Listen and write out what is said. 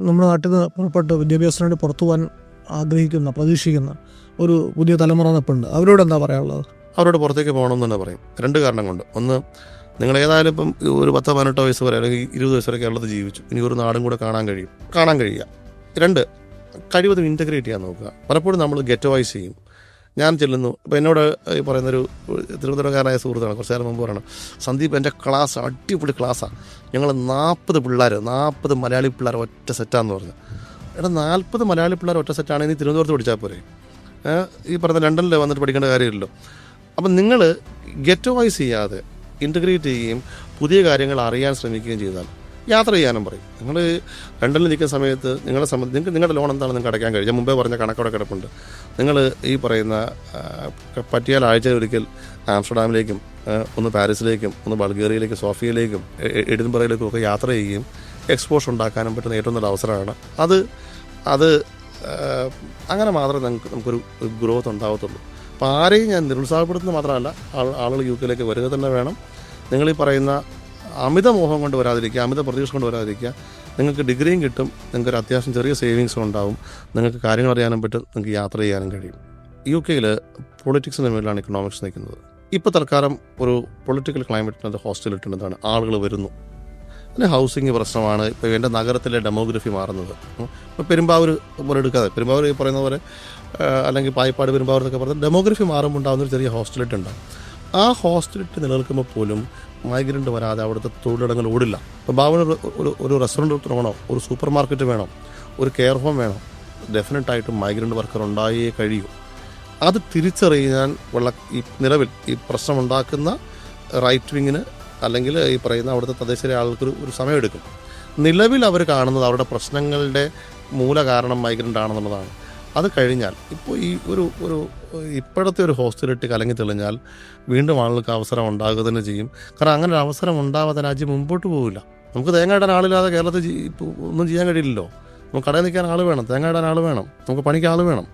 നമ്മുടെ നാട്ടിൽ നിന്ന് പുറപ്പെട്ട് വിദ്യാഭ്യാസത്തിന് വേണ്ടി പുറത്തു പോകാൻ ആഗ്രഹിക്കുന്ന പ്രതീക്ഷിക്കുന്ന ഒരു പുതിയ തലമുറ നിൽപ്പുണ്ട്. അവരോട് എന്താ പറയാനുള്ളത്? അവരോട് പുറത്തേക്ക് പോകണമെന്ന് തന്നെ പറയും. 2 കാരണം കൊണ്ട്. ഒന്ന്, നിങ്ങൾ ഏതായാലും ഇപ്പം ഒരു 10-18 വയസ്സ് വരെ അല്ലെങ്കിൽ 20 വയസ്സ് വരെ കേരളത്തിൽ ജീവിച്ചു. ഇനി ഒരു നാടും കൂടെ കാണാൻ കഴിയുക. 2, കഴിവതും ഇൻറ്റഗ്രേറ്റ് ചെയ്യാൻ നോക്കുക. പലപ്പോഴും നമ്മൾ ഗെറ്റോവൈസ് ചെയ്യും. ഞാൻ ചെല്ലുന്നു, ഇപ്പോൾ എന്നോട് ഈ പറയുന്നൊരു തിരുവനന്തപുരക്കാരനായ സുഹൃത്താണ് കുറച്ച് നേരം മുമ്പ് പറയണം, സന്ദീപ് എൻ്റെ ക്ലാസ് അടിപൊളി ക്ലാസ്സാണ്, ഞങ്ങൾ 40 മലയാളി പിള്ളേർ ഒറ്റ സെറ്റാന്ന് പറഞ്ഞു. എടാ 40 മലയാളി പിള്ളേർ ഒറ്റ സെറ്റാണെങ്കിൽ നീ തിരുവനന്തപുരത്ത് പഠിച്ചാൽ പോരെ? ഈ പറഞ്ഞ ലണ്ടനിൽ വന്നിട്ട് പഠിക്കേണ്ട കാര്യമില്ലല്ലോ. അപ്പം നിങ്ങൾ ഗെറ്റോവൈസ് ചെയ്യാതെ ഇൻറ്റഗ്രേറ്റ് ചെയ്യുകയും പുതിയ കാര്യങ്ങൾ അറിയാൻ ശ്രമിക്കുകയും ചെയ്താൽ യാത്ര ചെയ്യാനും പറയും. നിങ്ങൾ ലണ്ടനിൽ നിൽക്കുന്ന സമയത്ത് നിങ്ങളുടെ ലോൺ എന്താണ് നിങ്ങൾക്ക് അടയ്ക്കാൻ കഴിയും? ഞാൻ മുമ്പേ പറഞ്ഞ കണക്കോടെ കിടപ്പുണ്ട്. നിങ്ങൾ ഈ പറയുന്ന പറ്റിയാൽ ആഴ്ചയിൽ ഒരിക്കൽ ആംസ്റ്റർഡാമിലേക്കും ഒന്ന് പാരീസിലേക്കും ഒന്ന് ബൾഗേറിയയിലേക്കും സോഫിയയിലേക്കും എഡിൻബറയിലേക്കും ഒക്കെ യാത്ര ചെയ്യുകയും എക്സ്പോഷർ ഉണ്ടാക്കാനും പറ്റുന്ന ഏറ്റവും നല്ല അവസരമാണ് അത്. അങ്ങനെ മാത്രമേ നമുക്കൊരു ഗ്രോത്ത് ഉണ്ടാകത്തുള്ളൂ. അപ്പോൾ ആരെയും ഞാൻ നിരുത്സാഹപ്പെടുത്തുന്നത് മാത്രമല്ല, ആളുകൾ UK വരിക തന്നെ വേണം. നിങ്ങളീ പറയുന്ന അമിത മോഹം കൊണ്ട് വരാതിരിക്കുക, അമിത പ്രതീക്ഷ കൊണ്ട് വരാതിരിക്കുക. നിങ്ങൾക്ക് ഡിഗ്രിയും കിട്ടും, നിങ്ങൾക്കൊരു അത്യാവശ്യം ചെറിയ സേവിങ്സും ഉണ്ടാവും, നിങ്ങൾക്ക് കാര്യങ്ങൾ അറിയാനും പറ്റും, നിങ്ങൾക്ക് യാത്ര ചെയ്യാനും കഴിയും. UK പൊളിറ്റിക്സിൻ്റെ മേലാണ് ഇക്കണോമിക്സ് നിൽക്കുന്നത്. ഇപ്പോൾ തൽക്കാലം ഒരു പൊളിറ്റിക്കൽ ക്ലൈമറ്റിനകത്ത് ഹോസ്റ്റലിട്ടുന്നതാണ്. ആളുകൾ വരുന്നു, പിന്നെ ഹൗസിങ് പ്രശ്നമാണ്. ഇപ്പോൾ എൻ്റെ നഗരത്തിലെ ഡെമോഗ്രഫി മാറുന്നത്. ഇപ്പോൾ പെരുമ്പാവൂർ പോലെ എടുക്കാതെ, പെരുമ്പാവൂർ ഈ പറയുന്ന പോലെ അല്ലെങ്കിൽ പായിപ്പാട് പെരുമ്പാവൂർ എന്നൊക്കെ പറഞ്ഞാൽ ഡെമോഗ്രഫി മാറുമ്പോൾ ഉണ്ടാകുന്നൊരു ചെറിയ ഹോസ്റ്റലിറ്റി ഉണ്ടാകും. ആ ഹോസ്റ്റലിറ്റി നിലനിൽക്കുമ്പോൾ പോലും മൈഗ്രൻ്റ് വരാതെ അവിടുത്തെ തൊഴിലിടങ്ങൾ ഓടില്ല. ഇപ്പോൾ ബാബുവിന് ഒരു റെസ്റ്റോറൻറ്റ് തുടങ്ങണോ, ഒരു സൂപ്പർ മാർക്കറ്റ് വേണം, ഒരു കെയർ ഹോം വേണം, ഡെഫിനറ്റായിട്ടും മൈഗ്രൻ്റ് വർക്കർ ഉണ്ടായേ കഴിയൂ. അത് തിരിച്ചറിയാൻ ഈ നിലവിൽ ഈ പ്രശ്നമുണ്ടാക്കുന്ന റൈറ്റ് വിങ്ങിന് അല്ലെങ്കിൽ ഈ പറയുന്ന അവിടുത്തെ തദ്ദേശീയ ആൾക്ക് ഒരു സമയമെടുക്കും. നിലവിൽ അവർ കാണുന്നത് അവരുടെ പ്രശ്നങ്ങളുടെ മൂല കാരണം മൈഗ്രൻ്റ് ആണെന്നുള്ളതാണ്. അത് കഴിഞ്ഞാൽ ഇപ്പോൾ ഈ ഇപ്പോഴത്തെ ഒരു ഹോസ്റ്റലിറ്റി കലങ്ങി തെളിഞ്ഞാൽ വീണ്ടും ആളുകൾക്ക് അവസരം ഉണ്ടാകുക തന്നെ ചെയ്യും. കാരണം അങ്ങനെ ഒരു അവസരം ഉണ്ടാവാതെ രാജ്യം മുമ്പോട്ട് പോകില്ല. നമുക്ക് തേങ്ങ ഇടാൻ ആളില്ലാതെ കേരളത്തിൽ ഒന്നും ചെയ്യാൻ കഴിയില്ലല്ലോ. നമുക്ക് കടയിൽ നിൽക്കാൻ ആൾ വേണം, തേങ്ങ ഇടാൻ ആൾ വേണം, നമുക്ക് പണിക്ക് ആൾ വേണം.